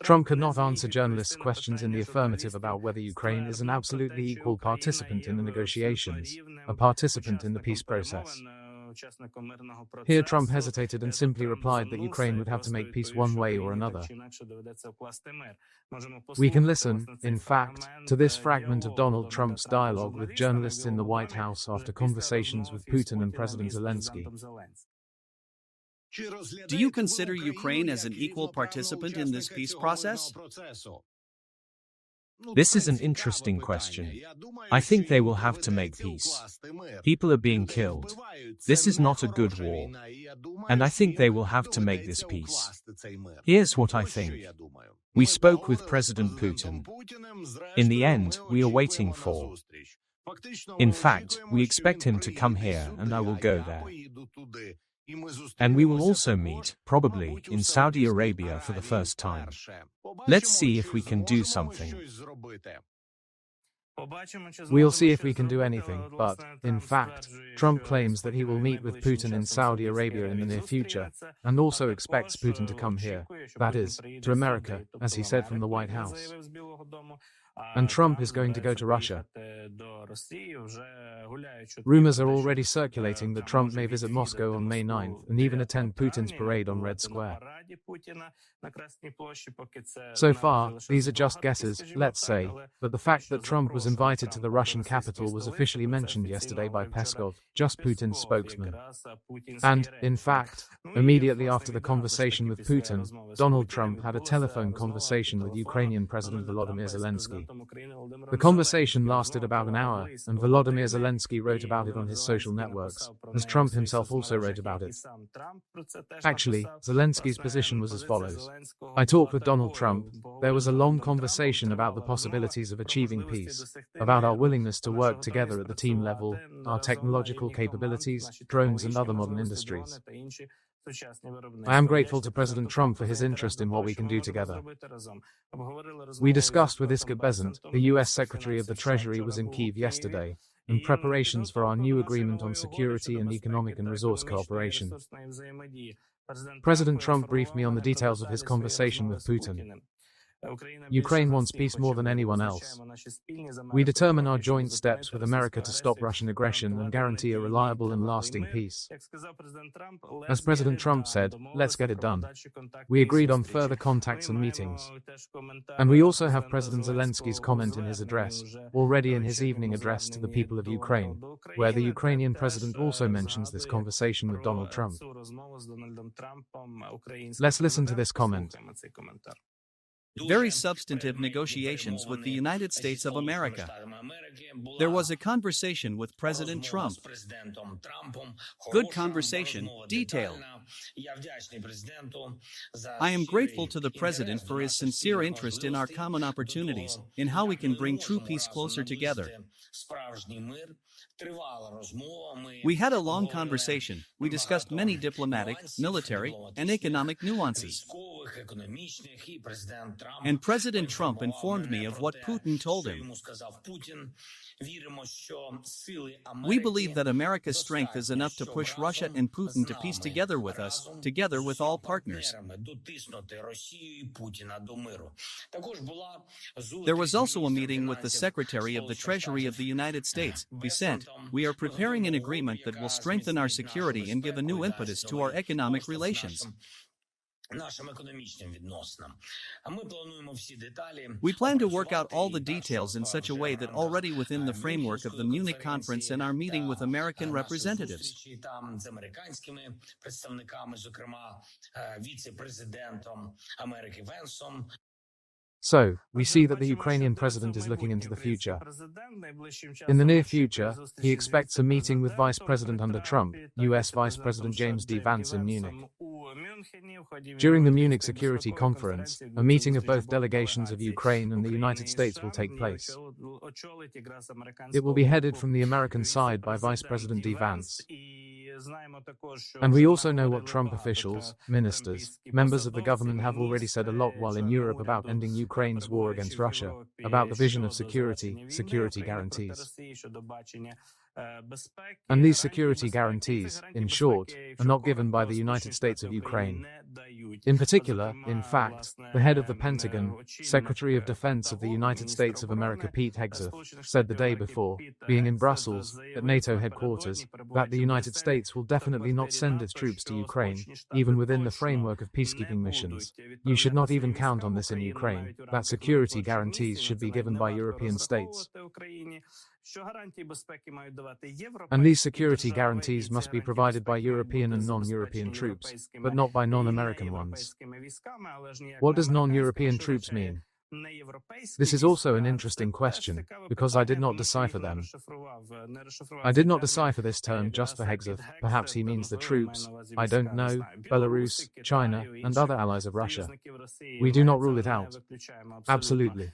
Trump could not answer journalists' questions in the affirmative about whether Ukraine is an absolutely equal participant in the negotiations, a participant in the peace process. Here Trump hesitated and simply replied that Ukraine would have to make peace one way or another. We can listen, in fact, to this fragment of Donald Trump's dialogue with journalists in the White House after conversations with Putin and President Zelensky. Do you consider Ukraine as an equal participant in this peace process? This is an interesting question. I think they will have to make peace. People are being killed. This is not a good war. And I think they will have to make this peace. Here's what I think. We spoke with President Putin. In the end, we are waiting for. In fact, we expect him to come here and I will go there. And we will also meet, probably, in Saudi Arabia for the first time. Let's see if we can do something. We'll see if we can do anything, but, in fact, Trump claims that he will meet with Putin in Saudi Arabia in the near future, and also expects Putin to come here, that is, to America, as he said from the White House. And Trump is going to go to Russia. Rumors are already circulating that Trump may visit Moscow on May 9th and even attend Putin's parade on Red Square. So far, these are just guesses, let's say, but the fact that Trump was invited to the Russian capital was officially mentioned yesterday by Peskov, just Putin's spokesman. And, in fact, immediately after the conversation with Putin, Donald Trump had a telephone conversation with Ukrainian President Volodymyr Zelensky. The conversation lasted about an hour, and Volodymyr Zelensky wrote about it on his social networks, as Trump himself also wrote about it. Actually, Zelensky's position was as follows. I talked with Donald Trump. There was a long conversation about the possibilities of achieving peace, about our willingness to work together at the team level, our technological capabilities, drones and other modern industries. I am grateful to President Trump for his interest in what we can do together. We discussed with Iskra Bezant, the U.S. Secretary of the Treasury was in Kyiv yesterday, in preparations for our new agreement on security and economic and resource cooperation. President Trump briefed me on the details of his conversation with Putin. Ukraine wants peace more than anyone else. We determine our joint steps with America to stop Russian aggression and guarantee a reliable and lasting peace. As President Trump said, let's get it done. We agreed on further contacts and meetings. And we also have President Zelensky's comment in his address, already in his evening address to the people of Ukraine, where the Ukrainian president also mentions this conversation with Donald Trump. Let's listen to this comment. Very substantive negotiations with the United States of America. There was a conversation with President Trump. Good conversation, detailed. I am grateful to the President for his sincere interest in our common opportunities, in how we can bring true peace closer together. We had a long conversation. We discussed many diplomatic, military, and economic nuances. And President Trump informed me of what Putin told him. We believe that America's strength is enough to push Russia and Putin to peace together with us, together with all partners. There was also a meeting with the Secretary of the Treasury of the United States, Bezant. We are preparing an agreement that will strengthen our security and give a new impetus to our economic relations. We plan to work out all the details in such a way that already within the framework of the Munich conference and our meeting with American representatives. So, we see that the Ukrainian president is looking into the future. In the near future, he expects a meeting with Vice President under Trump, U.S. Vice President James D. Vance in Munich. During the Munich Security Conference, a meeting of both delegations of Ukraine and the United States will take place. It will be headed from the American side by Vice President D. Vance. And we also know what Trump officials, ministers, members of the government have already said a lot while in Europe about ending Ukraine's war against Russia, about the vision of security guarantees. And these security guarantees, in short, are not given by the United States of Ukraine. In particular, in fact, the head of the Pentagon, Secretary of Defense of the United States of America Pete Hegseth, said the day before, being in Brussels, at NATO headquarters, that the United States will definitely not send its troops to Ukraine, even within the framework of peacekeeping missions. You should not even count on this in Ukraine, that security guarantees should be given by European states. And these security guarantees must be provided by European and non-European troops, but not by non-American ones. What does non-European troops mean? This is also an interesting question, because I did not decipher them. I did not decipher this term just for Hegseth. Perhaps he means the troops, I don't know, Belarus, China, and other allies of Russia. We do not rule it out. Absolutely.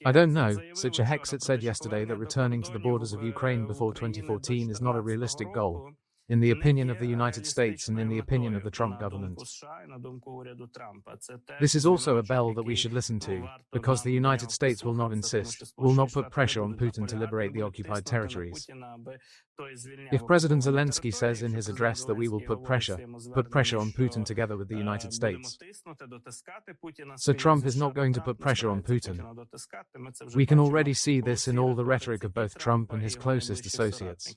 I don't know. Sircha Hegseth said yesterday that returning to the borders of Ukraine before 2014 is not a realistic goal, in the opinion of the United States and in the opinion of the Trump government. This is also a bell that we should listen to, because the United States will not insist, will not put pressure on Putin to liberate the occupied territories. If President Zelensky says in his address that we will put pressure on Putin together with the United States, so Trump is not going to put pressure on Putin. We can already see this in all the rhetoric of both Trump and his closest associates.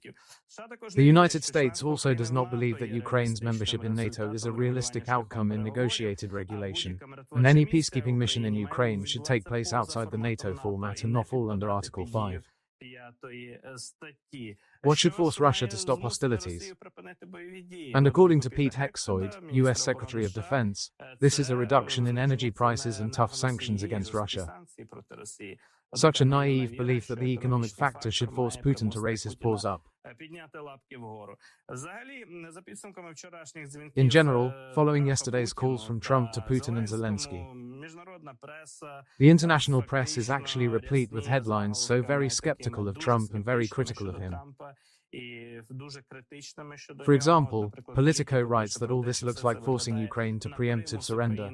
The United States also does not believe that Ukraine's membership in NATO is a realistic outcome in negotiated regulation, and any peacekeeping mission in Ukraine should take place outside the NATO format and not fall under Article 5. What should force Russia to stop hostilities? And according to Pete Hegseth, U.S. Secretary of Defense, this is a reduction in energy prices and tough sanctions against Russia. Such a naive belief that the economic factor should force Putin to raise his paws up. In general, following yesterday's calls from Trump to Putin and Zelensky, the international press is actually replete with headlines so very skeptical of Trump and very critical of him. For example, Politico writes that all this looks like forcing Ukraine to preemptive surrender.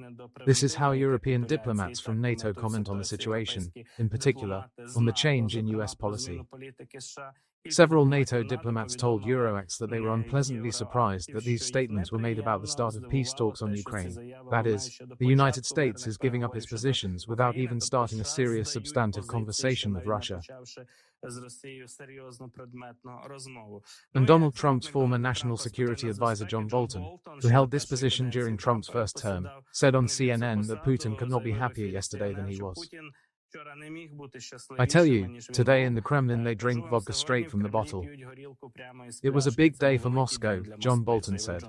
This is how European diplomats from NATO comment on the situation, in particular, on the change in US policy. Several NATO diplomats told Euroax that they were unpleasantly surprised that these statements were made about the start of peace talks on Ukraine. That is, the United States is giving up its positions without even starting a serious substantive conversation with Russia. And Donald Trump's former National Security Advisor John Bolton, who held this position during Trump's first term, said on CNN that Putin could not be happier yesterday than he was. I tell you, today in the Kremlin they drink vodka straight from the bottle. It was a big day for Moscow, John Bolton said.